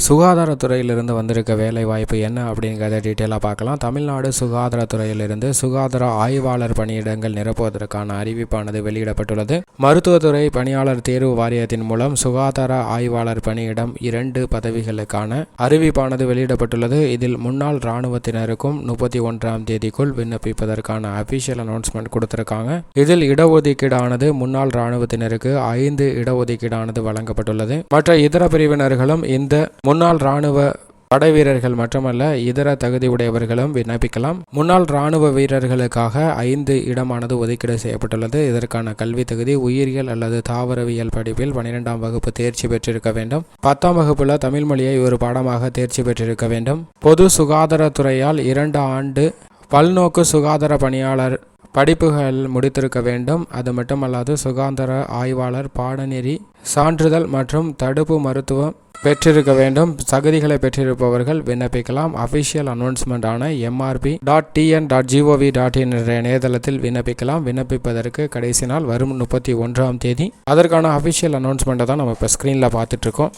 சுகாதாரத்துறையிலிருந்து வந்திருக்க வேலை வாய்ப்பு என்ன அப்படிங்கிறத டீட்டெயிலாக பார்க்கலாம். தமிழ்நாடு சுகாதாரத்துறையிலிருந்து சுகாதார ஆய்வாளர் பணியிடங்கள் நிரப்புவதற்கான அறிவிப்பானது வெளியிடப்பட்டுள்ளது. மருத்துவத்துறை பணியாளர் தேர்வு வாரியத்தின் மூலம் சுகாதார ஆய்வாளர் பணியிடம் 2 பதவிகளுக்கான அறிவிப்பானது வெளியிடப்பட்டுள்ளது. இதில் முன்னாள் இராணுவத்தினருக்கும் 31ஆம் தேதிக்குள் விண்ணப்பிப்பதற்கான அபிஷியல் அனௌன்ஸ்மெண்ட் கொடுத்திருக்காங்க. இதில் இடஒதுக்கீடானது முன்னாள் இராணுவத்தினருக்கு 5 இடஒதுக்கீடானது வழங்கப்பட்டுள்ளது. மற்ற இதர பிரிவினர்களும் இந்த முன்னாள் இராணுவ படை வீரர்கள் மட்டுமல்ல இதர தகுதி உடையவர்களும் விண்ணப்பிக்கலாம். முன்னாள் இராணுவ வீரர்களுக்காக 5 இடமானது ஒதுக்கீடு செய்யப்பட்டுள்ளது. இதற்கான கல்வி தகுதி உயிரியல் அல்லது தாவரவியல் படிப்பில் 12ஆம் வகுப்பு தேர்ச்சி பெற்றிருக்க வேண்டும். 10ஆம் வகுப்புல தமிழ் மொழியை ஒரு பாடமாக தேர்ச்சி பெற்றிருக்க வேண்டும். பொது சுகாதாரத்துறையால் 2 ஆண்டு பல்நோக்கு சுகாதார பணியாளர் படிப்புகள் முடித்திருக்க வேண்டும். அது மட்டுமல்லாது சுகாதார ஆய்வாளர் பாடநெறி சான்றிதழ் மற்றும் தடுப்பு மருத்துவம் பெற்றிருக்க வேண்டும். தகுதிகளை பெற்றிருப்பவர்கள் விண்ணப்பிக்கலாம். அபிஷியல் அனௌன்ஸ்மெண்ட் ஆன mrp.tn.gov.in என்ற இணையதளத்தில் விண்ணப்பிக்கலாம். விண்ணப்பிப்பதற்கு கடைசி நாள் வரும் 31ஆம் தேதி. அதற்கான அபிஷியல் அனௌன்ஸ்மெண்ட்டை தான் நம்ம இப்போ ஸ்க்ரீனில் பார்த்துட்டு இருக்கோம்.